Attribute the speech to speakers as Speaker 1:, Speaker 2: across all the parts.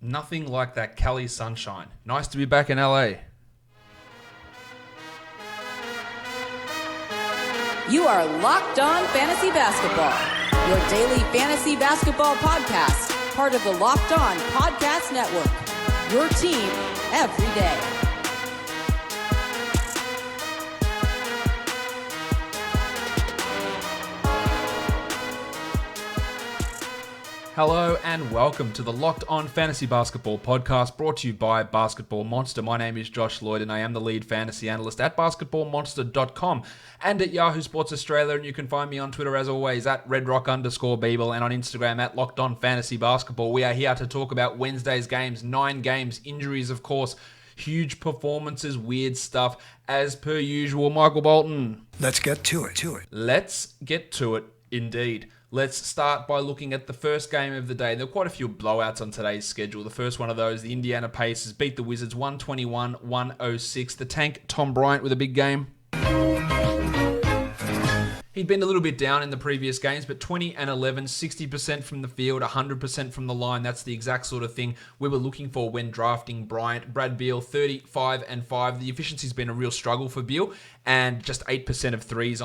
Speaker 1: nothing like that Cali sunshine. Nice to be back in LA.
Speaker 2: You are Locked On Fantasy Basketball, your daily fantasy basketball podcast, part of the Locked On Podcast Network, your team every day.
Speaker 1: Hello and welcome to the Locked On Fantasy Basketball podcast brought to you by Basketball Monster. My name is Josh Lloyd and I am the lead fantasy analyst at basketballmonster.com and at Yahoo Sports Australia, and you can find me on Twitter as always at redrock_Beeble and on Instagram at Locked On Fantasy Basketball. We are here to talk about Wednesday's games, 9 games, injuries of course, huge performances, weird stuff as per usual. Michael Bolton.
Speaker 3: Let's get to it.
Speaker 1: Let's get to it indeed. Let's start by looking at the first game of the day. There were quite a few blowouts on today's schedule. The first one of those, the Indiana Pacers beat the Wizards 121-106. The tank, Tom Bryant, with a big game. He'd been a little bit down in the previous games, but 20 and 11, 60% from the field, 100% from the line. That's the exact sort of thing we were looking for when drafting Bryant. Brad Beal, 35 and 5. The efficiency's been a real struggle for Beal, and just 8% of threes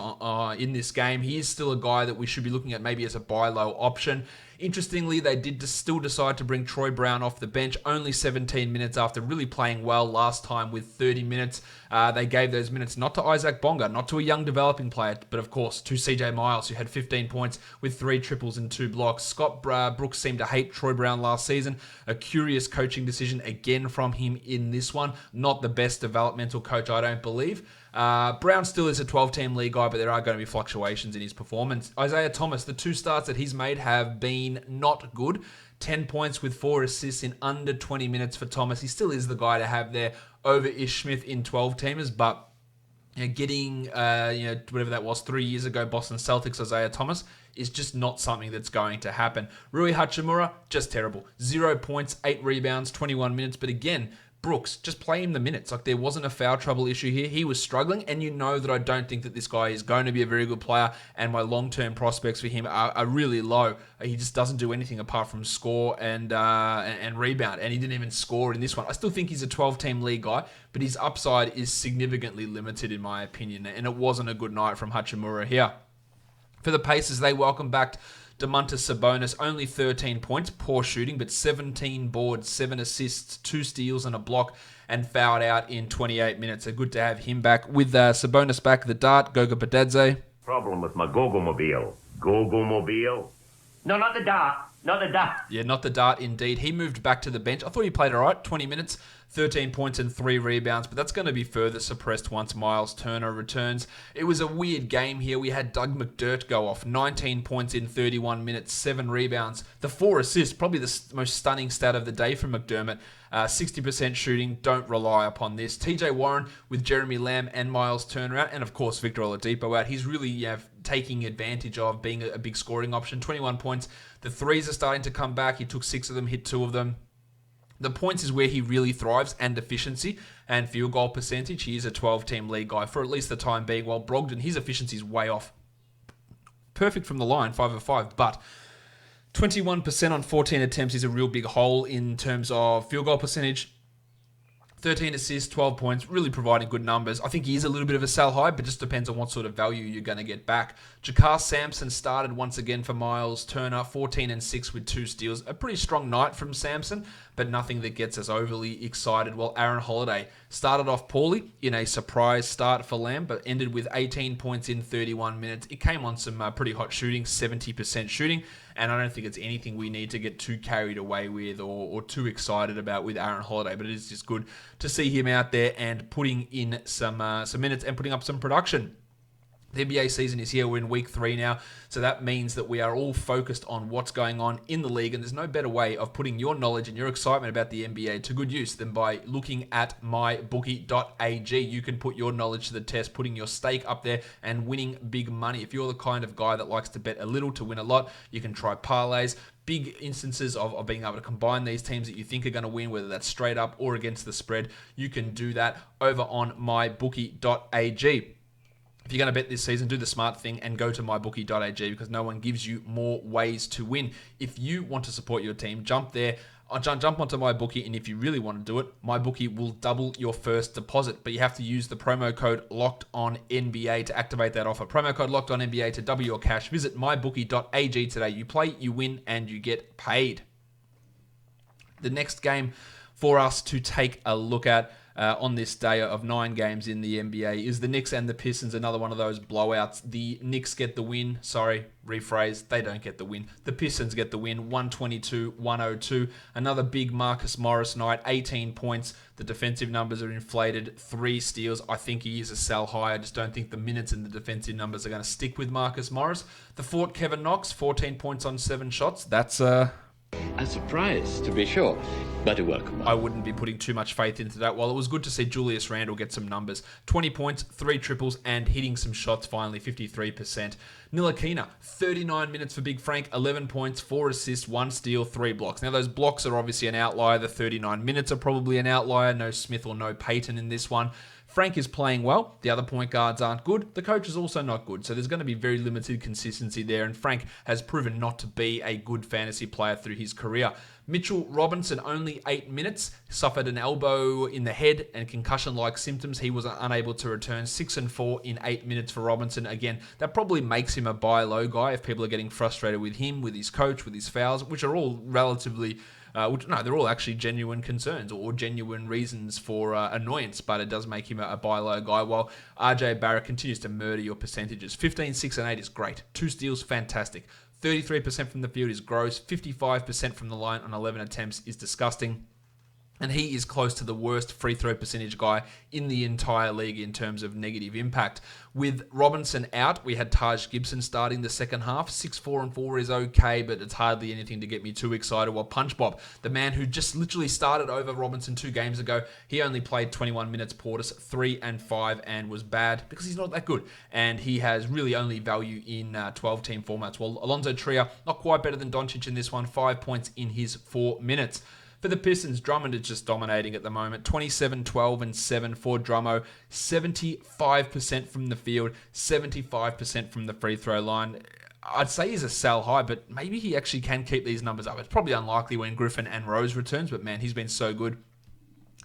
Speaker 1: in this game. He is still a guy that we should be looking at maybe as a buy low option. Interestingly, they did still decide to bring Troy Brown off the bench, only 17 minutes after really playing well last time with 30 minutes. They gave those minutes not to Isaac Bonga, not to a young developing player, but of course to CJ Miles, who had 15 points with 3 triples and 2 blocks. Scott Brooks seemed to hate Troy Brown last season. A curious coaching decision again from him in this one. Not the best developmental coach, I don't believe. Brown still is a 12-team league guy, but there are going to be fluctuations in his performance. Isaiah Thomas, the 2 starts that he's made have been not good. 10 points with 4 assists in under 20 minutes for Thomas. He still is the guy to have there over Ish Smith in 12-teamers, but getting whatever that was 3 years ago, Boston Celtics Isaiah Thomas is just not something that's going to happen. Rui Hachimura, just terrible. 0 points, 8 rebounds, 21 minutes, but again, Brooks, just play him the minutes. Like, there wasn't a foul trouble issue here. He was struggling, and you know that I don't think that this guy is going to be a very good player, and my long-term prospects for him are really low. He just doesn't do anything apart from score and rebound, and he didn't even score in this one. I still think he's a 12-team league guy, but his upside is significantly limited in my opinion, and it wasn't a good night from Hachimura here. For the Pacers, they welcome back Domantas Sabonis, only 13 points, poor shooting, but 17 boards, 7 assists, 2 steals and a block, and fouled out in 28 minutes. So good to have him back. With Sabonis back, the Dart, Goga Bitadze.
Speaker 4: Problem with my Gogo-mobile. Gogo-mobile? No, not the Dart. Not the Dart.
Speaker 1: Yeah, not the Dart indeed. He moved back to the bench. I thought he played all right, 20 minutes, 13 points and 3 rebounds, but that's going to be further suppressed once Miles Turner returns. It was a weird game here. We had Doug McDermott go off, 19 points in 31 minutes, 7 rebounds. The 4 assists, probably the most stunning stat of the day from McDermott. 60% shooting, don't rely upon this. TJ Warren with Jeremy Lamb and Miles Turner out, and of course Victor Oladipo out. He's really taking advantage of being a big scoring option. 21 points. The threes are starting to come back. He took 6 of them, hit 2 of them. The points is where he really thrives, and efficiency and field goal percentage. He is a 12-team league guy for at least the time being, while Brogdon, his efficiency is way off. Perfect from the line, 5 of 5, but 21% on 14 attempts is a real big hole in terms of field goal percentage. 13 assists, 12 points, really providing good numbers. I think he is a little bit of a sell high, but just depends on what sort of value you're going to get back. Jakar Sampson started once again for Miles Turner, 14 and 6 with 2 steals. A pretty strong night from Sampson, but nothing that gets us overly excited. While Aaron Holiday started off poorly in a surprise start for Lamb, but ended with 18 points in 31 minutes. It came on some pretty hot shooting, 70% shooting, and I don't think it's anything we need to get too carried away with or too excited about with Aaron Holiday, but it is just good to see him out there and putting in some minutes and putting up some production. The NBA season is here. We're in week 3 now. So that means that we are all focused on what's going on in the league. And there's no better way of putting your knowledge and your excitement about the NBA to good use than by looking at mybookie.ag. You can put your knowledge to the test, putting your stake up there and winning big money. If you're the kind of guy that likes to bet a little to win a lot, you can try parlays. Big instances of being able to combine these teams that you think are going to win, whether that's straight up or against the spread. You can do that over on mybookie.ag. If you're going to bet this season, do the smart thing and go to mybookie.ag because no one gives you more ways to win. If you want to support your team, jump there. Jump onto MyBookie, and if you really want to do it, MyBookie will double your first deposit, but you have to use the promo code LOCKEDONNBA to activate that offer. Promo code LOCKEDONNBA to double your cash. Visit mybookie.ag today. You play, you win, and you get paid. The next game for us to take a look at on this day of 9 games in the NBA is the Knicks and the Pistons, another one of those blowouts. The Knicks get the win. Sorry, rephrase. They don't get the win. The Pistons get the win, 122-102. Another big Marcus Morris night, 18 points. The defensive numbers are inflated, 3 steals. I think he is a sell high. I just don't think the minutes and the defensive numbers are going to stick with Marcus Morris. The Fort Kevin Knox, 14 points on 7 shots. That's a
Speaker 3: surprise, to be sure, but a welcome one.
Speaker 1: I wouldn't be putting too much faith into that. While it was good to see Julius Randle get some numbers, 20 points, 3 triples, and hitting some shots finally, 53%. Ntilikina, 39 minutes for Big Frank, 11 points, 4 assists, 1 steal, 3 blocks. Now, those blocks are obviously an outlier. The 39 minutes are probably an outlier. No Smith or no Payton in this one. Frank is playing well. The other point guards aren't good. The coach is also not good. So there's going to be very limited consistency there. And Frank has proven not to be a good fantasy player through his career. Mitchell Robinson, only 8 minutes, suffered an elbow in the head and concussion-like symptoms. He was unable to return. 6 and 4 in 8 minutes for Robinson. Again, that probably makes him a buy low guy if people are getting frustrated with him, with his coach, with his fouls, which are all relatively... they're all actually genuine concerns or genuine reasons for annoyance, but it does make him a buy low guy, while RJ Barrett continues to murder your percentages. 15, 6, and 8 is great. 2 steals, fantastic. 33% from the field is gross. 55% from the line on 11 attempts is disgusting. And he is close to the worst free throw percentage guy in the entire league in terms of negative impact. With Robinson out, we had Taj Gibson starting the second half. 6-4-4 is okay, but it's hardly anything to get me too excited. While Punch Bob, the man who just literally started over Robinson 2 games ago, he only played 21 minutes. Portis 3 and 5 and was bad because he's not that good. And he has really only value in 12-team formats. While Alonzo Trier, not quite better than Doncic in this one, 5 points in his 4 minutes. For the Pistons, Drummond is just dominating at the moment. 27, 12, and 7 for Drummo. 75% from the field, 75% from the free throw line. I'd say he's a sell high, but maybe he actually can keep these numbers up. It's probably unlikely when Griffin and Rose returns, but man, he's been so good.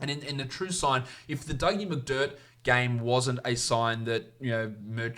Speaker 1: And in the true sign, if the Dougie McDermott game wasn't a sign that, you know,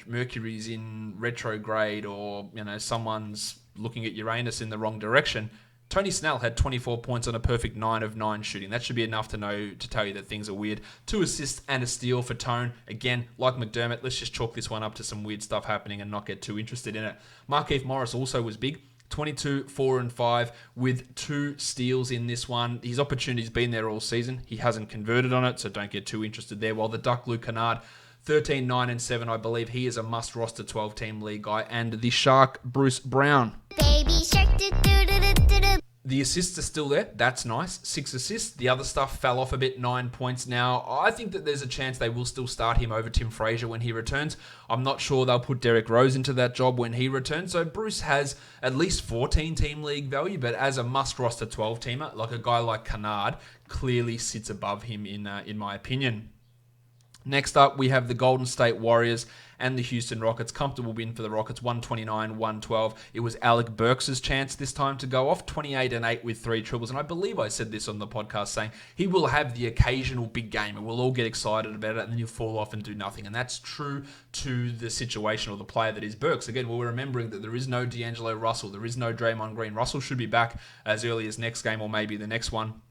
Speaker 1: Mercury's in retrograde or, you know, someone's looking at Uranus in the wrong direction, Tony Snell had 24 points on a perfect 9 of 9 shooting. That should be enough to tell you that things are weird. 2 assists and a steal for Tone. Again, like McDermott, let's just chalk this one up to some weird stuff happening and not get too interested in it. Markieff Morris also was big. 22, 4 and 5 with 2 steals in this one. His opportunity's been there all season. He hasn't converted on it, so don't get too interested there. While the Duck, Luke Kennard, 13, 9 and 7, I believe he is a must roster 12-team league guy. And the Shark, Bruce Brown.
Speaker 5: Baby Shark,
Speaker 1: The assists are still there. That's nice. 6 assists. The other stuff fell off a bit. 9 points now. I think that there's a chance they will still start him over Tim Frazier when he returns. I'm not sure they'll put Derrick Rose into that job when he returns. So Bruce has at least 14-team league value, but as a must-roster 12-teamer, like a guy like Kennard, clearly sits above him in my opinion. Next up, we have the Golden State Warriors and the Houston Rockets. Comfortable win for the Rockets, 129-112. It was Alec Burks' chance this time to go off, 28 and 8 with 3 triples. And I believe I said this on the podcast, saying he will have the occasional big game and we'll all get excited about it and then he'll fall off and do nothing. And that's true to the situation or the player that is Burks. Again, we're remembering that there is no D'Angelo Russell. There is no Draymond Green. Russell should be back as early as next game or maybe the next one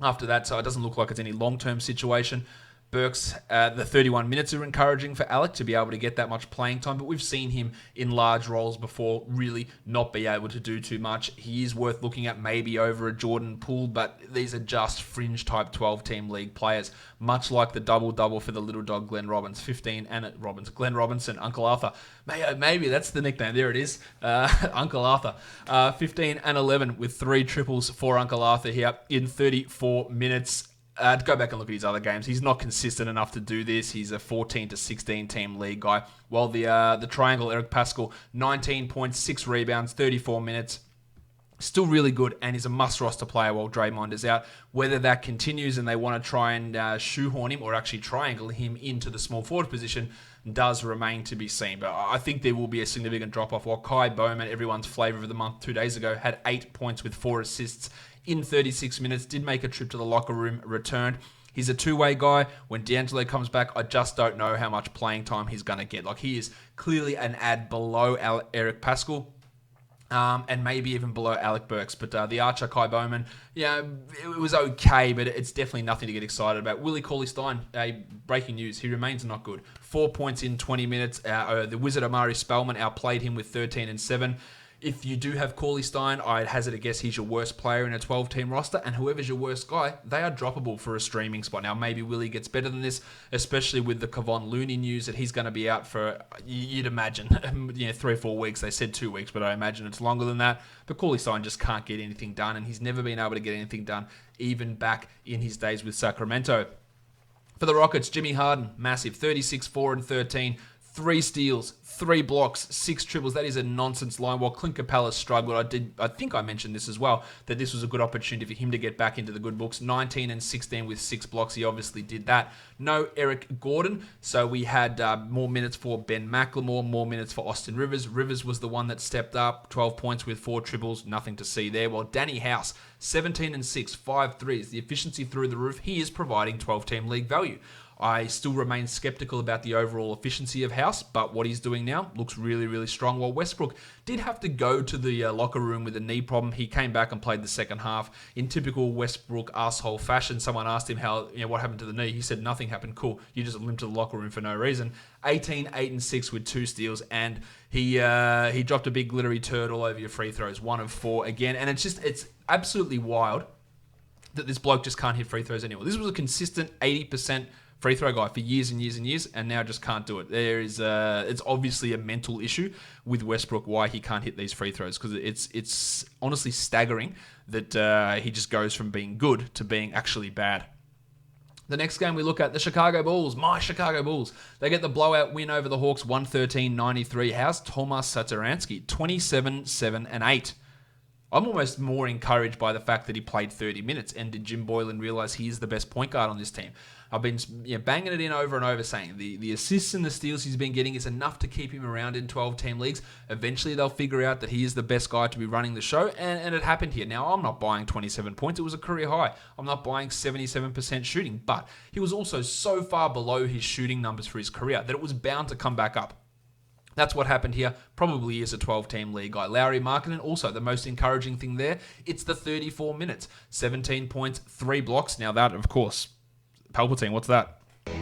Speaker 1: after that. So it doesn't look like it's any long-term situation. Burks, the 31 minutes are encouraging for Alec to be able to get that much playing time, but we've seen him in large roles before really not be able to do too much. He is worth looking at maybe over a Jordan Poole, but these are just fringe type 12-team league players, much like the double-double for the little dog Glenn Glenn Robinson, Uncle Arthur. Maybe that's the nickname. There it is, Uncle Arthur. 15 and 11 with 3 triples for Uncle Arthur here in 34 minutes. Go back and look at his other games. He's not consistent enough to do this. He's a 14 to 16 team league guy. While the triangle, Eric Pascal, 19 points, 6 rebounds, 34 minutes. Still really good and is a must-roster player while Draymond is out. Whether that continues and they want to try and shoehorn him or actually triangle him into the small forward position, does remain to be seen. But I think there will be a significant drop-off. While Kai Bowman, everyone's flavour of the month 2 days ago, had 8 points with 4 assists in 36 minutes, did make a trip to the locker room, returned. He's a two-way guy. When D'Angelo comes back, I just don't know how much playing time he's going to get. Like, he is clearly an ad below Eric Pascal. And maybe even below Alec Burks. But the Archer, Kai Bowman, it was okay, but it's definitely nothing to get excited about. Willie Cauley-Stein, breaking news, he remains not good. 4 points in 20 minutes. The Wizard Amari Spellman outplayed him with 13 and 7. If you do have Cauley-Stein, I'd hazard a guess he's your worst player in a 12-team roster, and whoever's your worst guy, they are droppable for a streaming spot. Now, maybe Willie gets better than this, especially with the Kevon Looney news that he's going to be out for, you'd imagine, 3 or 4 weeks. They said 2 weeks, but I imagine it's longer than that. But Cauley-Stein just can't get anything done, and he's never been able to get anything done, even back in his days with Sacramento. For the Rockets, Jimmy Harden, massive, 36, 4, and 13. 3 steals, 3 blocks, 6 triples. That is a nonsense line. While Clint Capella struggled, I think I mentioned this as well, that this was a good opportunity for him to get back into the good books. 19 and 16 with 6 blocks. He obviously did that. No Eric Gordon, so we had more minutes for Ben McLemore, more minutes for Austin Rivers. Rivers was the one that stepped up, 12 points with 4 triples. Nothing to see there. While Danny House, 17 and 6, 5 threes. The efficiency through the roof. He is providing 12-team league value. I still remain skeptical about the overall efficiency of House, but what he's doing now looks really, really strong. While Westbrook did have to go to the locker room with a knee problem, he came back and played the second half. In typical Westbrook asshole fashion, someone asked him what happened to the knee. He said nothing happened. Cool, you just limped to the locker room for no reason. 18, 8, and 6 with 2 steals, and he dropped a big glittery turd all over your free throws. 1 of 4 again, and it's absolutely wild that this bloke just can't hit free throws anymore. This was a consistent 80% free throw guy for years and years and years, and now just can't do it. It's obviously a mental issue with Westbrook why he can't hit these free throws, because it's honestly staggering that he just goes from being good to being actually bad. The next game we look at, the Chicago Bulls, my Chicago Bulls. They get the blowout win over the Hawks, 113-93. How's Tomas Satoransky? 27, 7, and 8. I'm almost more encouraged by the fact that he played 30 minutes, and did Jim Boylan realize he is the best point guard on this team? I've been banging it in over and over, saying the assists and the steals he's been getting is enough to keep him around in 12-team leagues. Eventually, they'll figure out that he is the best guy to be running the show, and it happened here. Now, I'm not buying 27 points. It was a career high. I'm not buying 77% shooting, but he was also so far below his shooting numbers for his career that it was bound to come back up. That's what happened here. Probably is a 12-team league guy. Lauri Markkanen, also the most encouraging thing there, it's the 34 minutes. 17 points, 3 blocks. Now that, of course, Palpatine, what's that?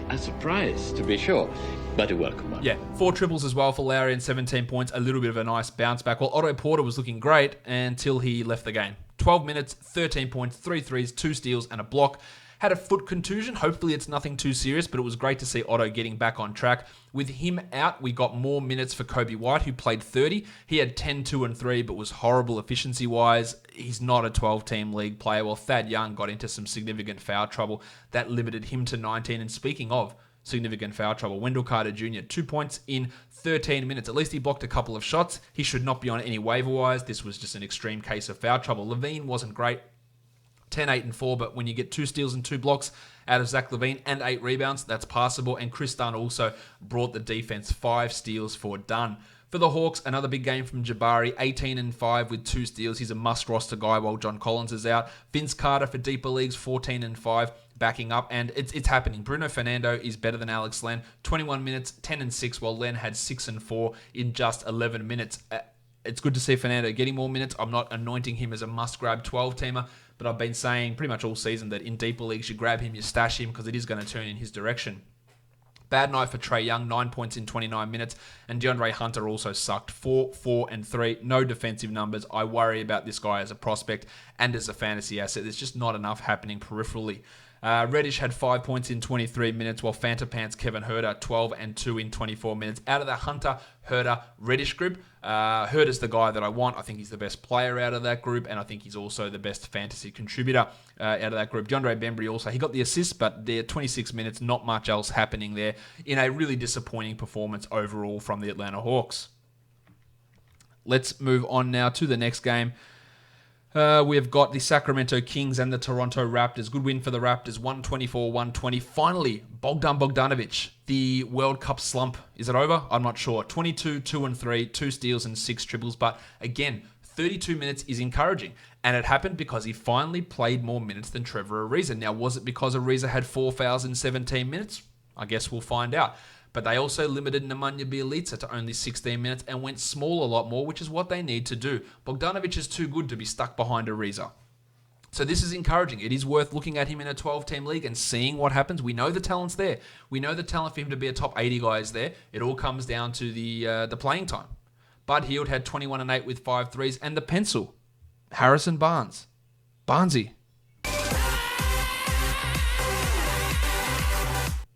Speaker 3: A surprise, to be sure, but a welcome one.
Speaker 1: Yeah, 4 triples as well for Lauri and 17 points. A little bit of a nice bounce back. Well, Otto Porter was looking great until he left the game. 12 minutes, 13 points, 3 threes, 2 steals, and a block. Had a foot contusion. Hopefully it's nothing too serious, but it was great to see Otto getting back on track. With him out, we got more minutes for Kobe White, who played 30. He had 10, 2, and 3, but was horrible efficiency-wise. He's not a 12-team league player. Well, Thad Young got into some significant foul trouble. That limited him to 19. And speaking of significant foul trouble, Wendell Carter Jr., 2 points in 13 minutes. At least he blocked a couple of shots. He should not be on any waiver wires. This was just an extreme case of foul trouble. Levine wasn't great. 10, 8, and 4, but when you get 2 steals and 2 blocks out of Zach LaVine and 8 rebounds, that's passable. And Chris Dunn also brought the defense, 5 steals for Dunn. For the Hawks, another big game from Jabari, 18 and 5 with 2 steals. He's a must-roster guy while John Collins is out. Vince Carter for deeper leagues, 14 and 5, backing up, and it's happening. Bruno Fernando is better than Alex Len, 21 minutes, 10 and 6, while Len had 6 and 4 in just 11 minutes. It's good to see Fernando getting more minutes. I'm not anointing him as a must-grab 12-teamer, but I've been saying pretty much all season that in deeper leagues, you grab him, you stash him, because it is going to turn in his direction. Bad night for Trae Young, 9 points in 29 minutes, and DeAndre Hunter also sucked, 4, 4, and 3. No defensive numbers. I worry about this guy as a prospect and as a fantasy asset. There's just not enough happening peripherally. Reddish had 5 points in 23 minutes, while Fanta Pants Kevin Huerter 12 and 2 in 24 minutes. Out of the Hunter, Huerter, Reddish group, Huerter's the guy that I want. I think he's the best player out of that group, and I think he's also the best fantasy contributor out of that group. DeAndre Bembry also, he got the assist, but there 26 minutes, not much else happening there in a really disappointing performance overall from the Atlanta Hawks. Let's move on now to the next game. We have got the Sacramento Kings and the Toronto Raptors. Good win for the Raptors, 124-120. Finally, Bogdan Bogdanovic. The World Cup slump, is it over? I'm not sure. 22, 2-3, 2 steals and 6 triples. But again, 32 minutes is encouraging. And it happened because he finally played more minutes than Trevor Ariza. Now, was it because Ariza had 4 fouls in 17 minutes? I guess we'll find out. But they also limited Nemanja Bjelica to only 16 minutes and went small a lot more, which is what they need to do. Bogdanovic is too good to be stuck behind Ariza. So this is encouraging. It is worth looking at him in a 12-team league and seeing what happens. We know the talent's there. We know the talent for him to be a top 80 guy is there. It all comes down to the playing time. Bud Hield had 21 and 8 with 5 threes. And the pencil, Harrison Barnes. Barnesy.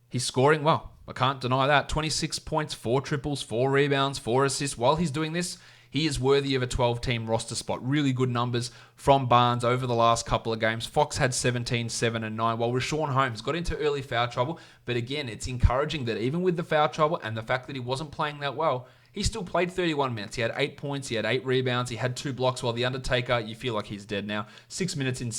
Speaker 1: He's scoring well. I can't deny that. 26 points, 4 triples, 4 rebounds, 4 assists. While he's doing this, he is worthy of a 12-team roster spot. Really good numbers from Barnes over the last couple of games. Fox had 17, 7, and 9, while Rashawn Holmes got into early foul trouble. But again, it's encouraging that even with the foul trouble and the fact that he wasn't playing that well, he still played 31 minutes. He had 8 points, he had 8 rebounds, he had 2 blocks, while The Undertaker, you feel like he's dead now. 6 points in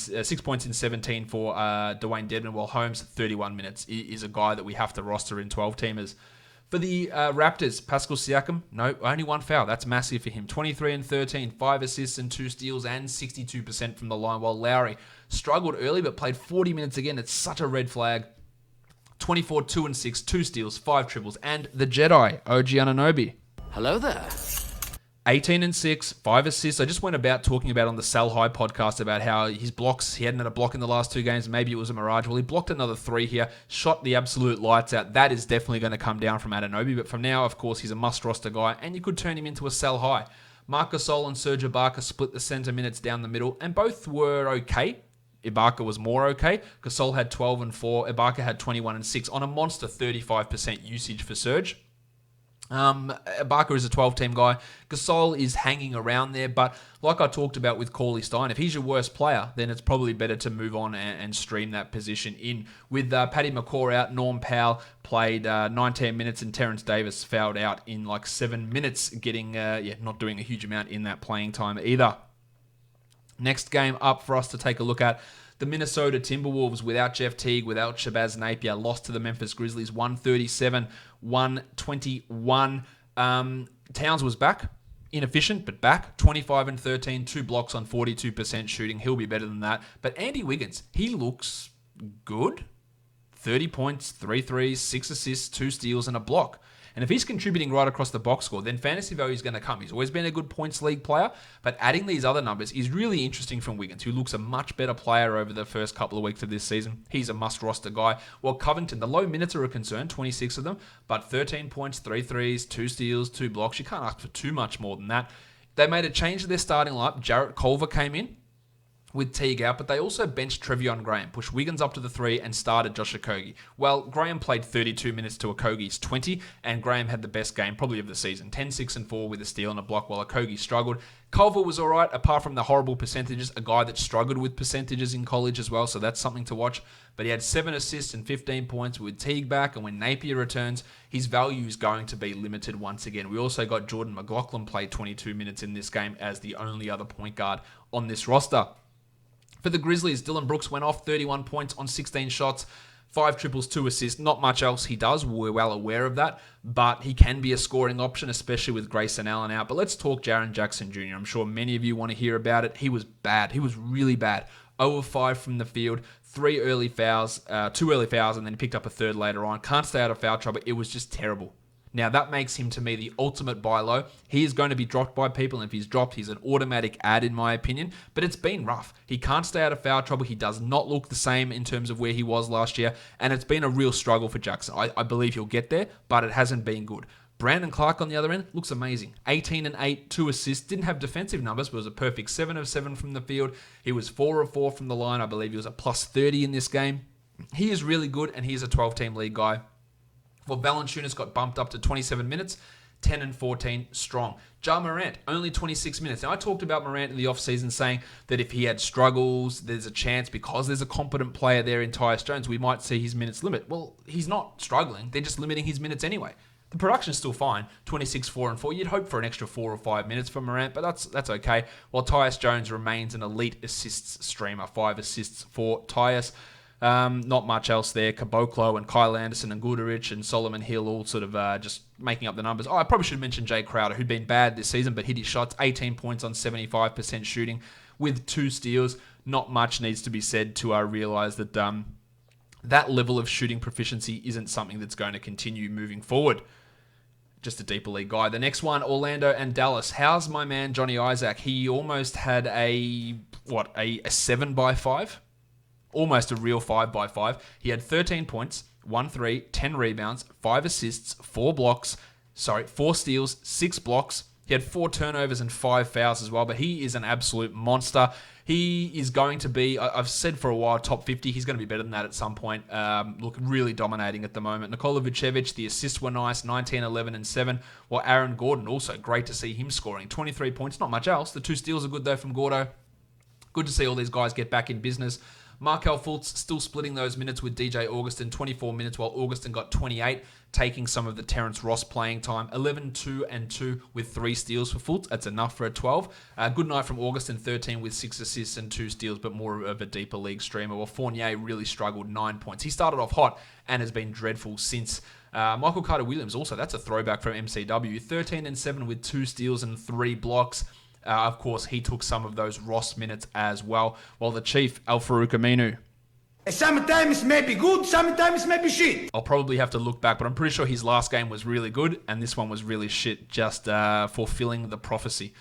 Speaker 1: 17 for Dwayne Dedmon, while Holmes, 31 minutes, is a guy that we have to roster in 12-teamers. For the Raptors, Pascal Siakam, no, only 1 foul. That's massive for him. 23 and 13, 5 assists and 2 steals, and 62% from the line, while Lowry struggled early but played 40 minutes again. It's such a red flag. 24, 2 and 6, 2 steals, 5 triples, and the Jedi, OG Anunoby.
Speaker 5: Hello there.
Speaker 1: 18 and 6, 5 assists. I just went about talking about on the Sell High podcast about how his blocks, he hadn't had a block in the last 2 games. Maybe it was a mirage. Well, he blocked another 3 here, shot the absolute lights out. That is definitely going to come down from Anunoby. But from now, of course, he's a must-roster guy, and you could turn him into a Sell High. Marc Gasol and Serge Ibaka split the center minutes down the middle, and both were okay. Ibaka was more okay. Gasol had 12 and 4. Ibaka had 21 and 6 on a monster 35% usage for Serge. Ibaka is a 12-team guy. Gasol is hanging around there, but like I talked about with Cauley Stein, if he's your worst player, then it's probably better to move on and stream that position in. With Paddy McCaw out, Norm Powell played 19 minutes, and Terrence Davis fouled out in like 7 minutes, getting not doing a huge amount in that playing time either. Next game up for us to take a look at, the Minnesota Timberwolves without Jeff Teague, without Shabazz Napier, lost to the Memphis Grizzlies 137-121. Towns was back, inefficient, but back. 25 and 13, 2 blocks on 42% shooting. He'll be better than that. But Andy Wiggins, he looks good. 30 points, 3 threes, 6 assists, 2 steals, and a block. And if he's contributing right across the box score, then fantasy value is going to come. He's always been a good points league player, but adding these other numbers is really interesting from Wiggins, who looks a much better player over the first couple of weeks of this season. He's a must-roster guy. Well, Covington, the low minutes are a concern, 26 of them, but 13 points, 3 threes, 2 steals, 2 blocks. You can't ask for too much more than that. They made a change to their starting lineup. Jarrett Culver came in with Teague out, but they also benched Trevion Graham, pushed Wiggins up to the 3, and started Josh Okogie. Well, Graham played 32 minutes to Okogie's 20, and Graham had the best game probably of the season, 10, 6, and 4 with a steal and a block, while Okogie struggled. Culver was all right, apart from the horrible percentages, a guy that struggled with percentages in college as well, so that's something to watch. But he had 7 assists and 15 points with Teague back, and when Napier returns, his value is going to be limited once again. We also got Jordan McLaughlin played 22 minutes in this game as the only other point guard on this roster. For the Grizzlies, Dylan Brooks went off 31 points on 16 shots, 5 triples, 2 assists. Not much else he does. We're well aware of that. But he can be a scoring option, especially with Grayson Allen out. But let's talk Jaren Jackson Jr. I'm sure many of you want to hear about it. He was bad. He was really bad. 0 of 5 from the field, 2 early fouls, and then he picked up a 3rd later on. Can't stay out of foul trouble. It was just terrible. Now, that makes him, to me, the ultimate buy low. He is going to be dropped by people, and if he's dropped, he's an automatic add, in my opinion. But it's been rough. He can't stay out of foul trouble. He does not look the same in terms of where he was last year, and it's been a real struggle for Jackson. I believe he'll get there, but it hasn't been good. Brandon Clark, on the other end, looks amazing. 18 and 8, 2 assists. Didn't have defensive numbers, but was a perfect 7 of 7 from the field. He was 4 of 4 from the line. I believe he was a plus 30 in this game. He is really good, and he is a 12-team league guy. Well, Valanciunas got bumped up to 27 minutes, 10 and 14 strong. Ja Morant, only 26 minutes. Now, I talked about Morant in the offseason saying that if he had struggles, there's a chance because there's a competent player there in Tyus Jones, we might see his minutes limit. Well, he's not struggling. They're just limiting his minutes anyway. The production's still fine, 26, 4 and 4. You'd hope for an extra 4 or 5 minutes from Morant, but that's okay. While Tyus Jones remains an elite assists streamer, 5 assists for Tyus. Not much else there. Caboclo and Kyle Anderson and Goodrich and Solomon Hill all sort of just making up the numbers. I probably should mention Jay Crowder, who'd been bad this season, but hit his shots. 18 points on 75% shooting with 2 steals. Not much needs to be said to realize that that level of shooting proficiency isn't something that's going to continue moving forward. Just a deeper league guy. The next one, Orlando and Dallas. How's my man Johnny Isaac? He almost had a 7x5? Almost a real 5x5. He had 13 points, 1 3, 10 rebounds, 5 assists, 4 steals, 6 blocks. He had 4 turnovers and 5 fouls as well, but he is an absolute monster. He is going to be, I've said for a while, top 50. He's going to be better than that at some point. Look, really dominating at the moment. Nikola Vucevic, the assists were nice, 19, 11, and 7. While Aaron Gordon, also great to see him scoring. 23 points, not much else. The 2 steals are good though from Gordo. Good to see all these guys get back in business. Markelle Fultz still splitting those minutes with DJ Augustin, 24 minutes, while Augustin got 28, taking some of the Terrence Ross playing time. 11, 2, and 2 with 3 steals for Fultz. That's enough for a 12. Good night from Augustin, 13 with 6 assists and 2 steals, but more of a deeper league streamer. While Fournier really struggled, 9 points. He started off hot and has been dreadful since. Michael Carter-Williams also, that's a throwback from MCW. 13 and 7 with 2 steals and 3 blocks. Of course, he took some of those Ross minutes as well. While the Chief, Al-Farouq Aminu.
Speaker 5: Sometimes it may be good, sometimes it may be shit.
Speaker 1: I'll probably have to look back, but I'm pretty sure his last game was really good, and this one was really shit, just fulfilling the prophecy.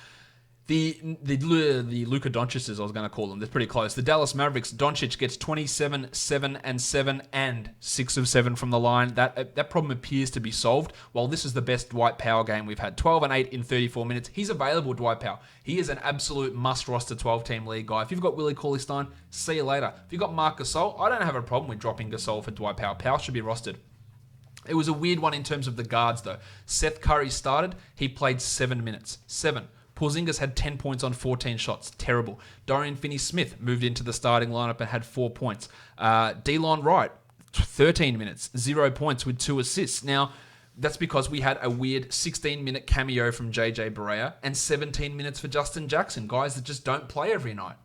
Speaker 1: The Luka Doncic's, I was going to call them, they're pretty close. The Dallas Mavericks, Doncic gets 27, 7 and 7, and 6 of 7 from the line. That problem appears to be solved. While this is the best Dwight Powell game we've had, 12 and 8 in 34 minutes. He's available, Dwight Powell. He is an absolute must-roster 12-team league guy. If you've got Willie Cauley-Stein, see you later. If you've got Marc Gasol, I don't have a problem with dropping Gasol for Dwight Powell. Powell should be rostered. It was a weird one in terms of the guards, though. Seth Curry started. He played 7 minutes. 7. Porzingis had 10 points on 14 shots. Terrible. Dorian Finney-Smith moved into the starting lineup and had 4 points. Delon Wright, 13 minutes, 0 points with 2 assists. Now, that's because we had a weird 16-minute cameo from JJ Barea and 17 minutes for Justin Jackson, guys that just don't play every night.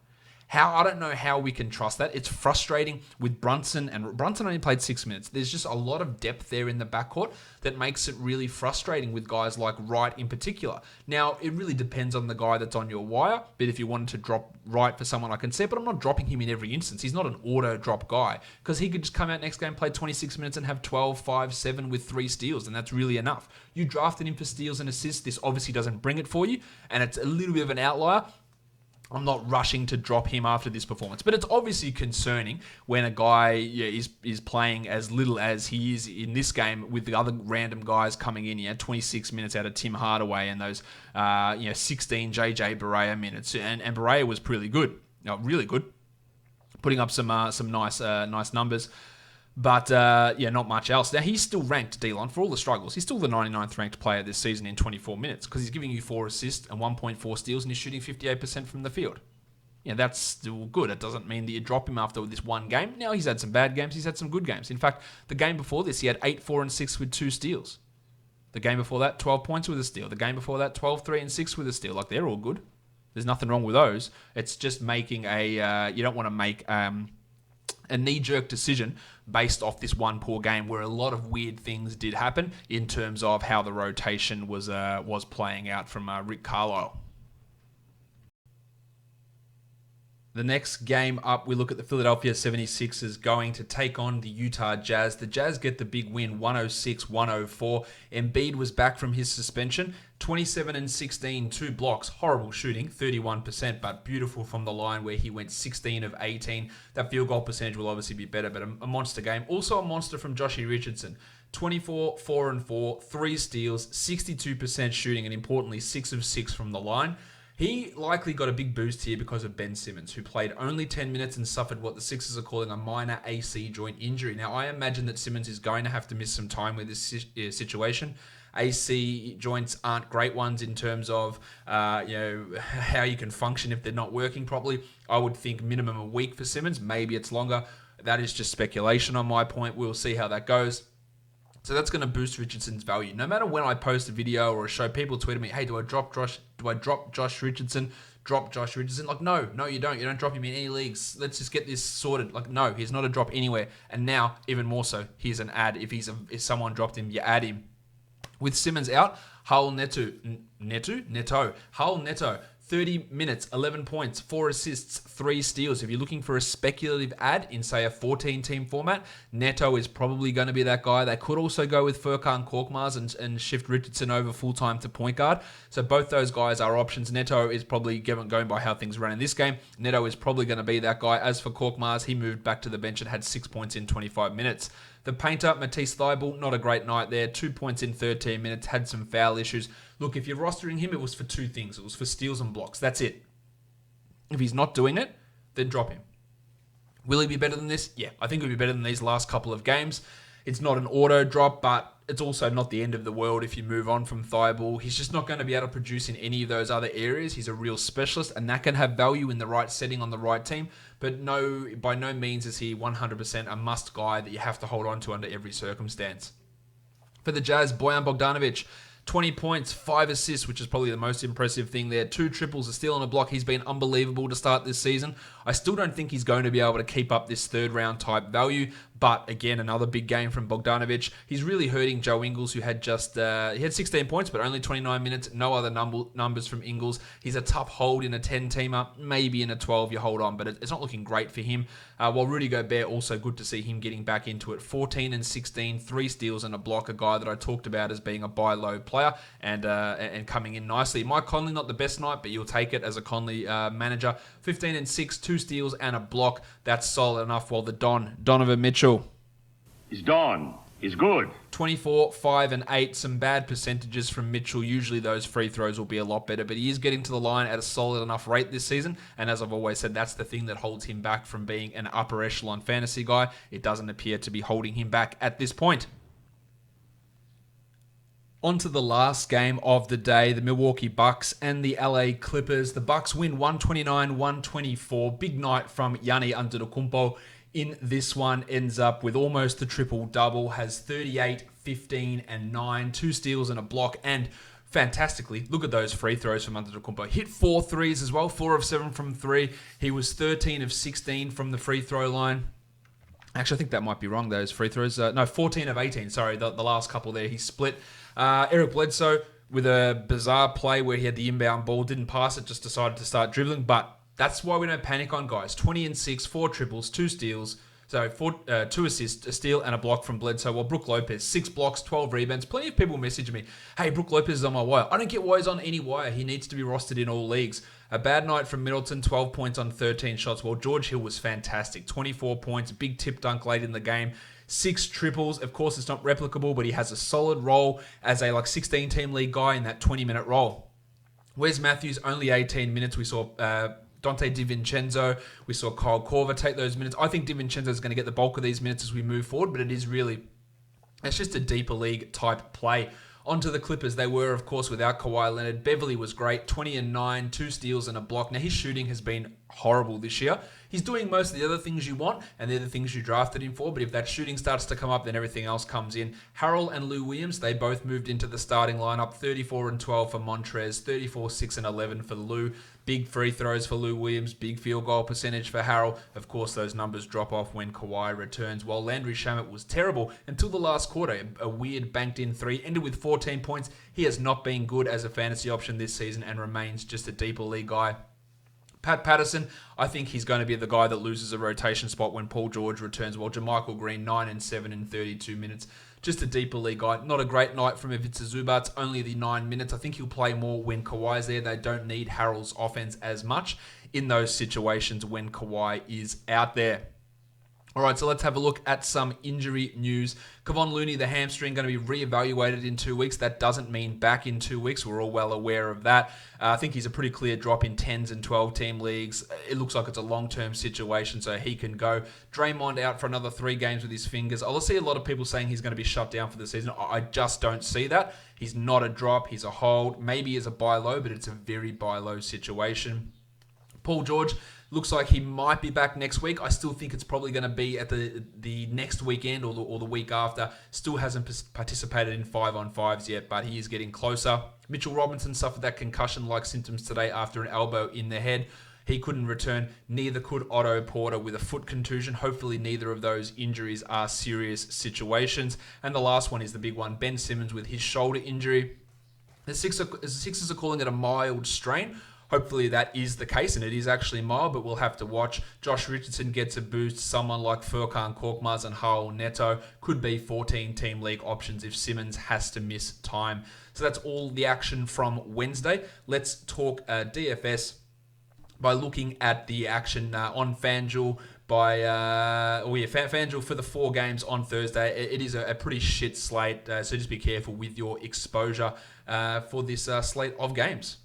Speaker 1: I don't know how we can trust that. It's frustrating with Brunson, and Brunson only played 6 minutes. There's just a lot of depth there in the backcourt that makes it really frustrating with guys like Wright in particular. Now, it really depends on the guy that's on your wire, but if you wanted to drop Wright for someone, I can see it, but I'm not dropping him in every instance. He's not an auto-drop guy, because he could just come out next game, play 26 minutes, and have 12, 5, 7 with 3 steals, and that's really enough. You drafted him for steals and assists. This obviously doesn't bring it for you, and it's a little bit of an outlier. I'm not rushing to drop him after this performance. But it's obviously concerning when a guy is playing as little as he is in this game with the other random guys coming in. 26 minutes out of Tim Hardaway and those 16 JJ Barea minutes. And Barea was pretty good. Really good. Putting up some nice numbers. But, not much else. Now, he's still ranked, Delon, for all the struggles. He's still the 99th ranked player this season in 24 minutes because he's giving you 4 assists and 1.4 steals and he's shooting 58% from the field. That's still good. It doesn't mean that you drop him after this one game. Now, he's had some bad games. He's had some good games. In fact, the game before this, he had 8, 4, and 6 with 2 steals. The game before that, 12 points with a steal. The game before that, 12, 3, and 6 with a steal. They're all good. There's nothing wrong with those. It's just making you don't want to make a knee-jerk decision based off this one poor game where a lot of weird things did happen in terms of how the rotation was playing out from Rick Carlisle. The next game up, we look at the Philadelphia 76ers going to take on the Utah Jazz. The Jazz get the big win, 106-104. Embiid was back from his suspension, 27 and 16, 2 blocks, horrible shooting, 31%, but beautiful from the line where he went 16 of 18. That field goal percentage will obviously be better, but a monster game. Also a monster from Joshie Richardson, 24, 4 and 4, 3 steals, 62% shooting, and importantly, 6 of 6 from the line. He likely got a big boost here because of Ben Simmons, who played only 10 minutes and suffered what the Sixers are calling a minor AC joint injury. Now, I imagine that Simmons is going to have to miss some time with this situation. AC joints aren't great ones in terms of how you can function if they're not working properly. I would think minimum a week for Simmons. Maybe it's longer. That is just speculation on my point. We'll see how that goes. So that's going to boost Richardson's value. No matter when I post a video or a show, people tweet at me, hey, do I drop Josh Richardson? Drop Josh Richardson? Like, no, you don't. You don't drop him in any leagues. Let's just get this sorted. Like, no, he's not a drop anywhere. And now, even more so, here's an ad. If someone dropped him, you add him. With Simmons out, Hull Neto, 30 minutes, 11 points, 4 assists, 3 steals. If you're looking for a speculative ad in, say, a 14-team format, Neto is probably going to be that guy. They could also go with Furkan Korkmaz and shift Richardson over full-time to point guard. So both those guys are options. Neto is probably, going by how things run in this game, Neto is probably going to be that guy. As for Korkmaz, he moved back to the bench and had 6 points in 25 minutes. The painter, Matisse Thybulle, not a great night there. 2 points in 13 minutes, had some foul issues. Look, if you're rostering him, it was for 2 things. It was for steals and blocks. That's it. If he's not doing it, then drop him. Will he be better than this? Yeah, I think he'll be better than these last couple of games. It's not an auto drop, but it's also not the end of the world if you move on from Thybulle. He's just not going to be able to produce in any of those other areas. He's a real specialist, and that can have value in the right setting on the right team. But no, by no means is he 100% a must guy that you have to hold on to under every circumstance. For the Jazz, Bojan Bogdanovic, 20 points, 5 assists, which is probably the most impressive thing there. 2 triples, a steal and a block. He's been unbelievable to start this season. I still don't think he's going to be able to keep up this third round type value. But again, another big game from Bogdanovic. He's really hurting Joe Ingles, who had he had 16 points, but only 29 minutes. No other numbers from Ingles. He's a tough hold in a 10-teamer, maybe in a 12 you hold on, but it's not looking great for him. While Rudy Gobert, also good to see him getting back into it. 14 and 16, 3 steals and a block. A guy that I talked about as being a buy low player and coming in nicely. Mike Conley, not the best night, but you'll take it as a Conley manager. 15 and 6, 2 steals and a block. That's solid enough. While the Donovan Mitchell,
Speaker 4: He's done. He's good.
Speaker 1: 24, 5, and 8. Some bad percentages from Mitchell. Usually those free throws will be a lot better, but he is getting to the line at a solid enough rate this season. And as I've always said, that's the thing that holds him back from being an upper echelon fantasy guy. It doesn't appear to be holding him back at this point. On to the last game of the day, the Milwaukee Bucks and the LA Clippers. The Bucks win 129-124. Big night from Giannis Antetokounmpo. In this one, ends up with almost a triple-double, has 38, 15, and 9, 2 steals and a block, and fantastically, look at those free throws from Antetokounmpo. Hit 4 threes as well, 4 of 7 from 3. He was 13 of 16 from the free throw line. Actually, I think that might be wrong, those free throws. 14 of 18, sorry, the last couple there. He split. Eric Bledsoe with a bizarre play where he had the inbound ball, didn't pass it, just decided to start dribbling, but that's why we don't panic on guys. 20 and 6, 4 triples, 2 steals. So 2 assists, a steal, and a block from Bledsoe. Well, Brook Lopez, 6 blocks, 12 rebounds. Plenty of people message me, hey, Brook Lopez is on my wire. I don't get why he's on any wire. He needs to be rostered in all leagues. A bad night from Middleton, 12 points on 13 shots. Well, George Hill was fantastic. 24 points, big tip dunk late in the game. 6 triples. Of course, it's not replicable, but he has a solid role as a 16-team league guy in that 20-minute role. Wes Matthews, only 18 minutes. We saw Dante DiVincenzo. We saw Kyle Korver take those minutes. I think DiVincenzo is going to get the bulk of these minutes as we move forward, but it's just a deeper league type play. Onto the Clippers. They were, of course, without Kawhi Leonard. Beverly was great. 20 and 9, 2 steals and a block. Now, his shooting has been horrible this year. He's doing most of the other things you want, and they're the things you drafted him for. But if that shooting starts to come up, then everything else comes in. Harrell and Lou Williams, they both moved into the starting lineup. 34 and 12 for Montrez. 34, 6 and 11 for Lou. Big free throws for Lou Williams. Big field goal percentage for Harrell. Of course, those numbers drop off when Kawhi returns. While Landry Shamet was terrible until the last quarter. A weird banked-in 3. Ended with 14 points. He has not been good as a fantasy option this season and remains just a deeper league guy. Pat Patterson, I think he's going to be the guy that loses a rotation spot when Paul George returns. While JaMychal Green, 9 and 7 in 32 minutes. Just a deeper league guy. Not a great night from Ivica Zubac. Only the 9 minutes. I think he'll play more when Kawhi's there. They don't need Harrell's offense as much in those situations when Kawhi is out there. All right, so let's have a look at some injury news. Kevon Looney, the hamstring, going to be reevaluated in 2 weeks. That doesn't mean back in 2 weeks. We're all well aware of that. I think he's a pretty clear drop in 10s and 12-team leagues. It looks like it's a long-term situation, so he can go. Draymond out for another 3 games with his fingers. I'll see a lot of people saying he's going to be shut down for the season. I just don't see that. He's not a drop. He's a hold. Maybe he's a buy low, but it's a very buy low situation. Paul George looks like he might be back next week. I still think it's probably going to be at the next weekend or the week after. Still hasn't participated in 5-on-5s yet, but he is getting closer. Mitchell Robinson suffered that concussion-like symptoms today after an elbow in the head. He couldn't return. Neither could Otto Porter with a foot contusion. Hopefully neither of those injuries are serious situations. And the last one is the big one, Ben Simmons with his shoulder injury. The Sixers are calling it a mild strain. Hopefully that is the case, and it is actually mild, but we'll have to watch. Josh Richardson gets a boost. Someone like Furkan Korkmaz and Raul Neto could be 14-team league options if Simmons has to miss time. So that's all the action from Wednesday. Let's talk DFS by looking at the action on FanDuel. FanDuel for the 4 games on Thursday. It is a pretty shit slate, so just be careful with your exposure for this slate of games.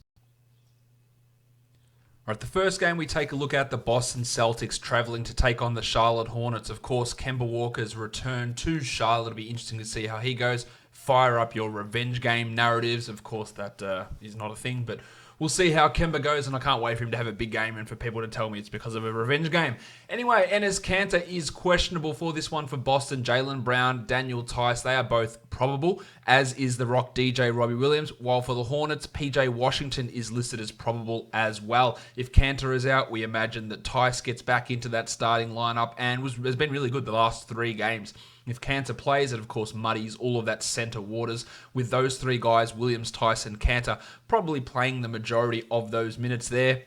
Speaker 1: All right, the first game we take a look at, the Boston Celtics traveling to take on the Charlotte Hornets. Of course, Kemba Walker's return to Charlotte. It'll be interesting to see how he goes. Fire up your revenge game narratives. Of course, that is not a thing, but we'll see how Kemba goes, and I can't wait for him to have a big game and for people to tell me it's because of a revenge game. Anyway, Enes Kanter is questionable for this one for Boston. Jaylen Brown, Daniel Tice, they are both probable, as is the Rock DJ Robbie Williams, while for the Hornets, PJ Washington is listed as probable as well. If Kanter is out, we imagine that Tice gets back into that starting lineup and has been really good the last 3 games. If Kanter plays, it of course muddies all of that center waters with those 3 guys, Williams, Tice, and Kanter, probably playing the majority of those minutes there.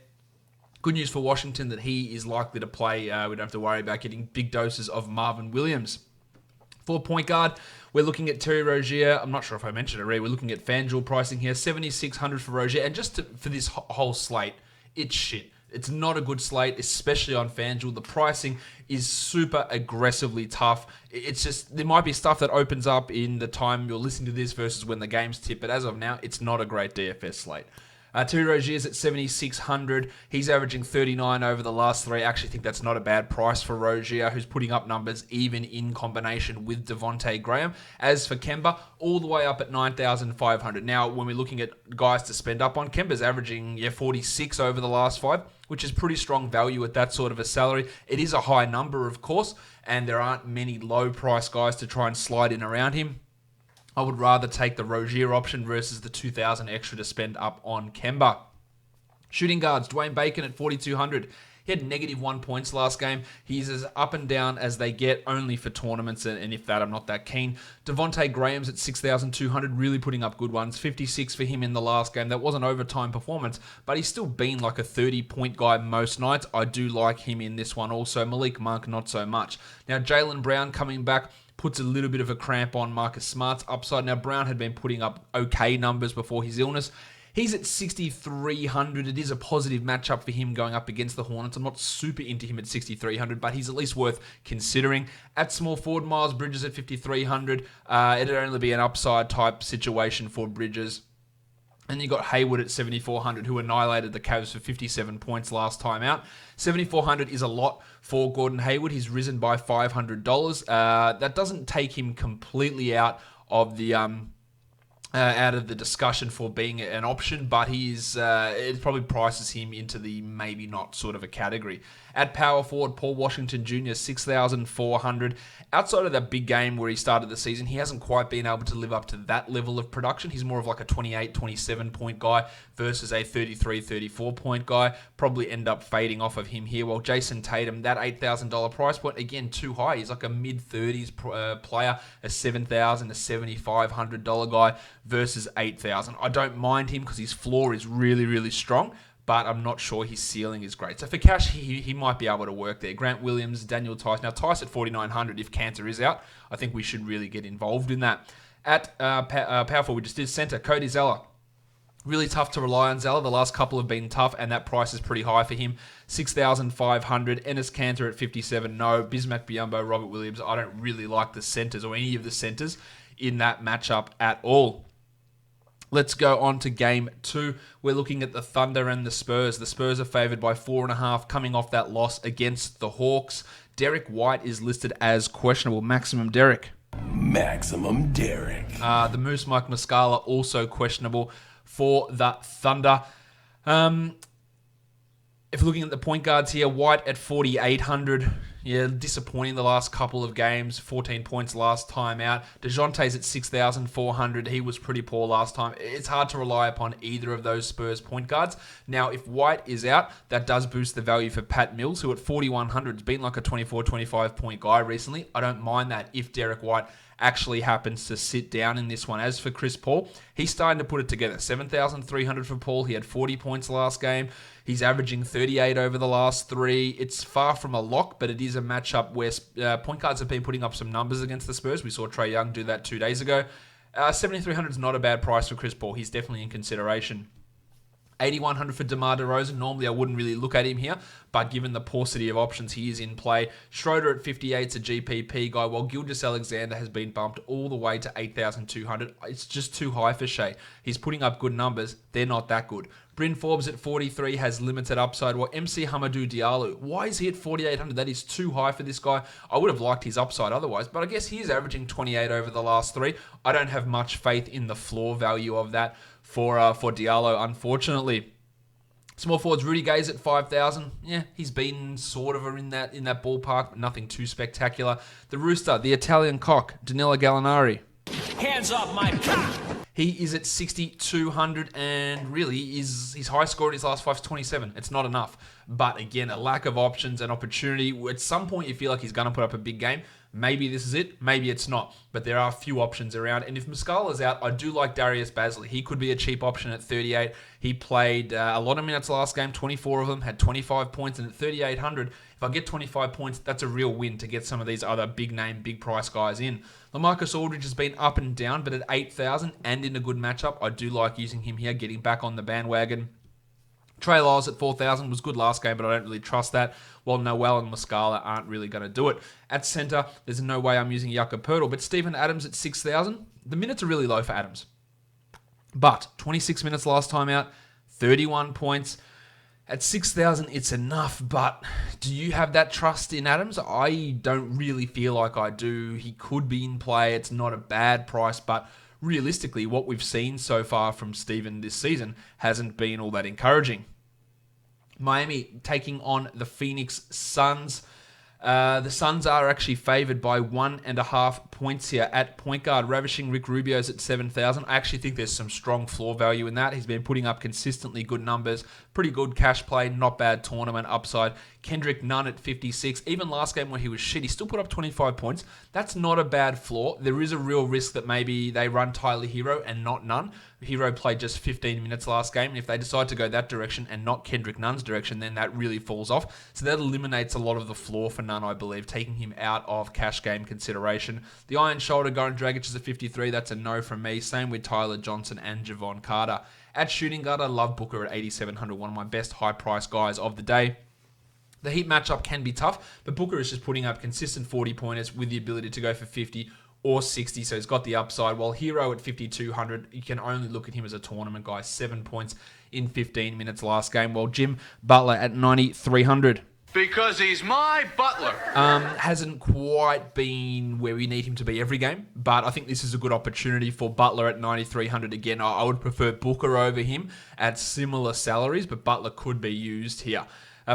Speaker 1: Good news for Washington that he is likely to play. We don't have to worry about getting big doses of Marvin Williams. For point guard, we're looking at Terry Rozier. I'm not sure if I mentioned it already. We're looking at FanDuel pricing here, $7,600 for Rozier. And for this whole slate, it's shit. It's not a good slate, especially on FanDuel. The pricing is super aggressively tough. It's just, there might be stuff that opens up in the time you're listening to this versus when the games tip, but as of now, it's not a great DFS slate. Terry Rozier's at $7,600. He's averaging 39 over the last 3. I actually think that's not a bad price for Rozier, who's putting up numbers even in combination with Devontae Graham. As for Kemba, all the way up at 9,500. Now, when we're looking at guys to spend up on, Kemba's averaging 46 over the last 5, which is pretty strong value at that sort of a salary. It is a high number, of course, and there aren't many low-price guys to try and slide in around him. I would rather take the Rozier option versus the $2,000 extra to spend up on Kemba. Shooting guards, Dwayne Bacon at $4,200. He had -1 points last game. He's as up and down as they get, only for tournaments, and if that, I'm not that keen. Devontae Graham's at 6,200, really putting up good ones. 56 for him in the last game. That was an overtime performance, but he's still been like a 30-point guy most nights. I do like him in this one also. Malik Monk, not so much. Now, Jaylen Brown coming back puts a little bit of a cramp on Marcus Smart's upside. Now, Brown had been putting up okay numbers before his illness. He's at 6,300. It is a positive matchup for him going up against the Hornets. I'm not super into him at 6,300, but he's at least worth considering. At small forward, Miles Bridges at 5,300. It'd only be an upside type situation for Bridges. And you got Hayward at 7,400, who annihilated the Cavs for 57 points last time out. 7,400 is a lot for Gordon Hayward. He's risen by $500. That doesn't take him completely out of the discussion for being an option, but it probably prices him into the maybe not sort of a category. At power forward, Paul Washington Jr., 6,400. Outside of that big game where he started the season, he hasn't quite been able to live up to that level of production. He's more of like a 28, 27-point guy versus a 33, 34-point guy. Probably end up fading off of him here. While Jason Tatum, that $8,000 price point, again, too high. He's like a mid-30s player, a $7,000, a $7,500 guy versus $8,000. I don't mind him because his floor is really, really strong, but I'm not sure his ceiling is great. So for cash, he might be able to work there. Grant Williams, Daniel Tice. Now, Tice at 4,900, if Kanter is out, I think we should really get involved in that. At power forward, we just did center, Cody Zeller. Really tough to rely on Zeller. The last couple have been tough, and that price is pretty high for him. 6,500. Enes Kanter at 57. No. Bismack Biyombo, Robert Williams. I don't really like the centers or any of the centers in that matchup at all. Let's go on to game 2. We're looking at the Thunder and the Spurs. The Spurs are favored by 4.5 coming off that loss against the Hawks. Derek White is listed as questionable. Maximum Derek. The Moose Mike Muscala also questionable for the Thunder. If looking at the point guards here, White at 4,800. Yeah, disappointing the last couple of games. 14 points last time out. DeJounte's at 6,400. He was pretty poor last time. It's hard to rely upon either of those Spurs point guards. Now, if White is out, that does boost the value for Pat Mills, who at 4,100 has been like a 24, 25 point guy recently. I don't mind that if Derek White actually happens to sit down in this one. As for Chris Paul, he's starting to put it together. 7,300 for Paul. He had 40 points last game. He's averaging 38 over the last 3. It's far from a lock, but it is a matchup where point guards have been putting up some numbers against the Spurs. We saw Trae Young do that 2 days ago. 7,300 is not a bad price for Chris Paul. He's definitely in consideration. 8,100 for DeMar DeRozan. Normally, I wouldn't really look at him here, but given the paucity of options, he is in play. Schroeder at 58 is a GPP guy, while Gilgeous-Alexander has been bumped all the way to 8,200. It's just too high for Shea. He's putting up good numbers. They're not that good. Bryn Forbes at 43 has limited upside, while MC Hamadou Diallo, why is he at 4,800? That is too high for this guy. I would have liked his upside otherwise, but I guess he is averaging 28 over the last 3. I don't have much faith in the floor value of that for Diallo, unfortunately. Small forwards, Rudy Gay's at 5,000. Yeah, he's been sort of in that ballpark, but nothing too spectacular. The Rooster, the Italian cock, Danilo Gallinari.
Speaker 6: Hands off my cock!
Speaker 1: He is at 6,200, and really, his high score in his last 5 is 27. It's not enough. But again, a lack of options and opportunity. At some point, you feel like he's going to put up a big game. Maybe this is it, maybe it's not. But there are a few options around. And if Muscala's out, I do like Darius Bazley. He could be a cheap option at 38. He played a lot of minutes last game, 24 of them, had 25 points. And at 3,800, if I get 25 points, that's a real win to get some of these other big name, big price guys in. LaMarcus Aldridge has been up and down, but at 8,000 and in a good matchup, I do like using him here, getting back on the bandwagon. Trey Lyles at 4,000 was good last game, but I don't really trust that. While Noel and Muscala aren't really going to do it. At center, there's no way I'm using Jakob Poeltl, but Steven Adams at 6,000. The minutes are really low for Adams. But 26 minutes last time out, 31 points. At 6,000, it's enough, but do you have that trust in Adams? I don't really feel like I do. He could be in play. It's not a bad price, but realistically, what we've seen so far from Steven this season hasn't been all that encouraging. Miami taking on the Phoenix Suns. The Suns are actually favored by 1.5 points here at point guard. Ravishing Rick Rubio's at 7,000. I actually think there's some strong floor value in that. He's been putting up consistently good numbers. Pretty good cash play. Not bad tournament upside. Kendrick Nunn at 56. Even last game when he was shit, he still put up 25 points. That's not a bad floor. There is a real risk that maybe they run Tyler Hero and not Nunn. Hero played just 15 minutes last game, and if they decide to go that direction and not Kendrick Nunn's direction, then that really falls off. So that eliminates a lot of the floor for Nunn, I believe, taking him out of cash game consideration. The Iron Shoulder, Goran Dragic is at 53. That's a no from me. Same with Tyler Johnson and Javon Carter. At shooting guard, I love Booker at 8,700, one of my best high-priced guys of the day. The Heat matchup can be tough, but Booker is just putting up consistent 40-pointers with the ability to go for 50 or 60, so he's got the upside. While Hero at 5,200, you can only look at him as a tournament guy. 7 points in 15 minutes last game, while Jim Butler at 9,300.
Speaker 7: Because he's my butler.
Speaker 1: Hasn't quite been where we need him to be every game, but I think this is a good opportunity for Butler at 9,300. Again, I would prefer Booker over him at similar salaries, but Butler could be used here.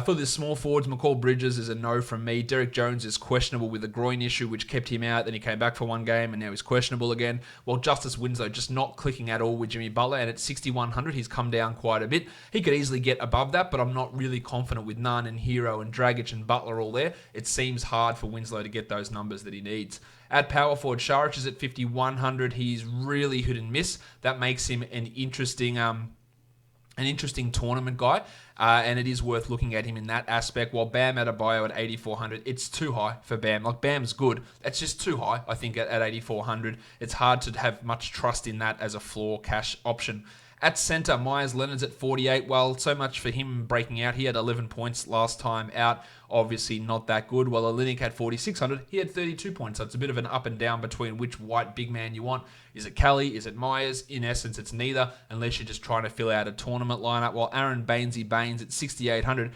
Speaker 1: For the small forwards, McCall Bridges is a no from me. Derek Jones is questionable with a groin issue, which kept him out. Then he came back for one game, and now he's questionable again. While Justice Winslow just not clicking at all with Jimmy Butler, and at 6,100, he's come down quite a bit. He could easily get above that, but I'm not really confident with Nunn and Hero and Dragic and Butler all there. It seems hard for Winslow to get those numbers that he needs. At power forward, Šarić is at 5,100. He's really hit and miss. That makes him an interesting tournament guy, and it is worth looking at him in that aspect. While Bam Adebayo at 8,400, it's too high for Bam. Like, Bam's good. It's just too high, I think, at 8,400. It's hard to have much trust in that as a floor cash option. At center, Myers Leonard's at 48. Well, so much for him breaking out. He had 11 points last time out. Obviously not that good. While Olynyk had 4,600, he had 32 points. So it's a bit of an up and down between which white big man you want. Is it Kelly? Is it Myers? In essence, it's neither, unless you're just trying to fill out a tournament lineup. While Aaron Baines at 6,800,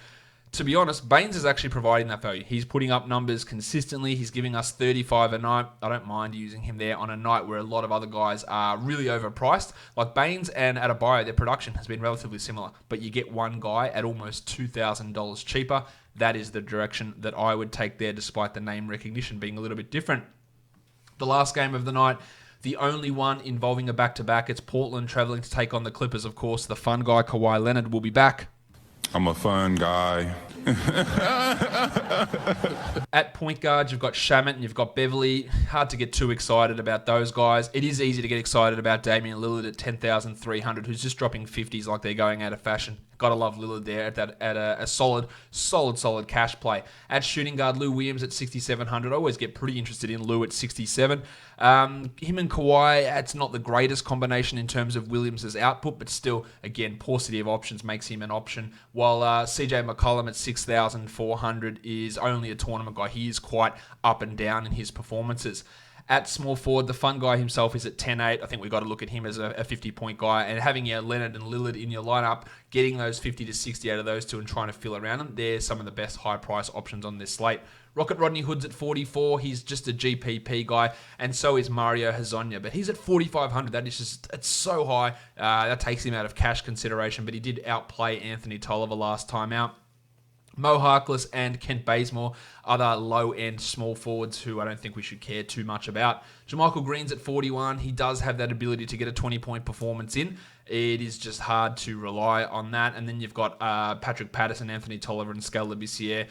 Speaker 1: To be honest, Baines is actually providing that value. He's putting up numbers consistently. He's giving us 35 a night. I don't mind using him there on a night where a lot of other guys are really overpriced. Like Baines and Adebayo, their production has been relatively similar, but you get one guy at almost $2,000 cheaper. That is the direction that I would take there, despite the name recognition being a little bit different. The last game of the night, the only one involving a back-to-back. It's Portland traveling to take on the Clippers, of course. The fun guy, Kawhi Leonard, will be back.
Speaker 8: I'm a fun guy.
Speaker 1: At point guard, you've got Shamet and you've got Beverly. Hard to get too excited about those guys. It is easy to get excited about Damian Lillard at 10,300, who's just dropping 50s like they're going out of fashion. Gotta love Lillard there at a solid cash play. At shooting guard, Lou Williams at 6,700. I always get pretty interested in Lou at 67. Him and Kawhi, it's not the greatest combination in terms of Williams' output, but still, again, paucity of options makes him an option. While CJ McCollum at 6,400 is only a tournament guy. He is quite up and down in his performances. At small forward, the fun guy himself is at 10.8. I think we've got to look at him as a 50-point guy. And having Leonard and Lillard in your lineup, getting those 50 to 60 out of those two and trying to fill around them, they're some of the best high-price options on this slate. Rocket Rodney Hood's at 44. He's just a GPP guy. And so is Mario Hezonja. But he's at 4,500. That is just, it's so high. That takes him out of cash consideration. But he did outplay Anthony Tolliver last time out. Mo Harkless and Kent Bazemore, other low-end small forwards who I don't think we should care too much about. JaMychal Green's at 41. He does have that ability to get a 20-point performance in. It is just hard to rely on that. And then you've got Patrick Patterson, Anthony Tolliver, and Skal Labissiere.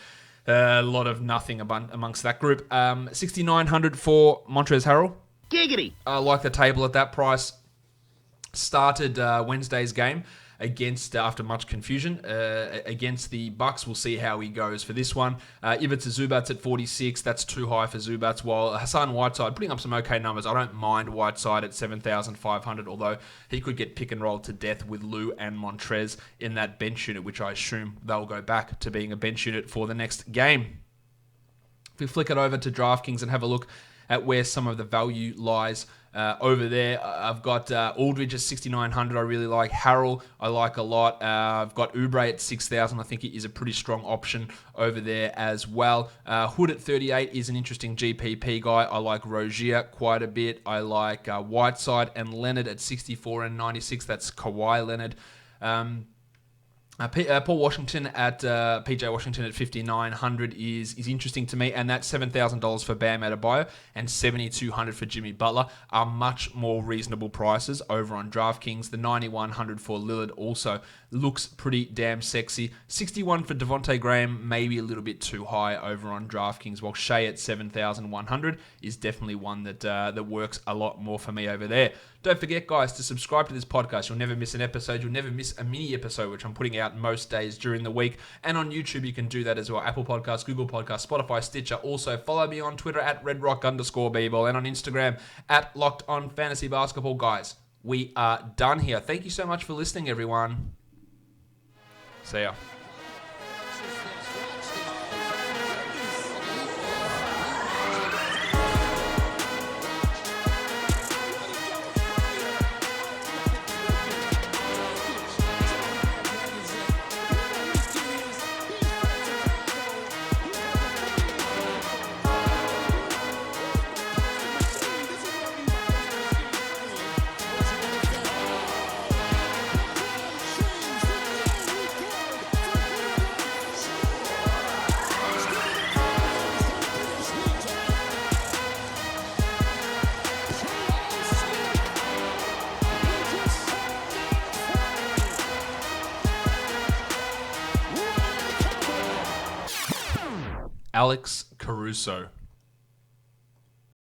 Speaker 1: A lot of nothing amongst that group. 6,900 for Montrezl Harrell.
Speaker 6: Giggity.
Speaker 1: I like the table at that price. Started Wednesday's game against, after much confusion, against the Bucks. We'll see how he goes for this one. Ivica Zubac's at 46. That's too high for Zubac. While Hassan Whiteside putting up some okay numbers. I don't mind Whiteside at 7,500, although he could get pick and rolled to death with Lou and Montrez in that bench unit, which I assume they'll go back to being a bench unit for the next game. If we flick it over to DraftKings and have a look at where some of the value lies over there, I've got Aldridge at 6,900. I really like. Harrell, I like a lot. I've got Oubre at 6,000. I think he is a pretty strong option over there as well. Hood at 38 is an interesting GPP guy. I like Rozier quite a bit. I like Whiteside and Leonard at 64 and 96. That's Kawhi Leonard. Paul Washington at PJ Washington at 5,900 is interesting to me, and that $7,000 for Bam Adebayo and $7,200 for Jimmy Butler are much more reasonable prices over on DraftKings. The $9,100 for Lillard also looks pretty damn sexy. 61 for Devontae Graham, maybe a little bit too high over on DraftKings, while Shea at 7,100 is definitely one that works a lot more for me over there. Don't forget, guys, to subscribe to this podcast. You'll never miss an episode. You'll never miss a mini episode, which I'm putting out most days during the week. And on YouTube, you can do that as well. Apple Podcasts, Google Podcasts, Spotify, Stitcher. Also, follow me on Twitter at RedRock_Bball and on Instagram at LockedOnFantasyBasketball. Guys, we are done here. Thank you so much for listening, everyone. See ya. Alex Caruso.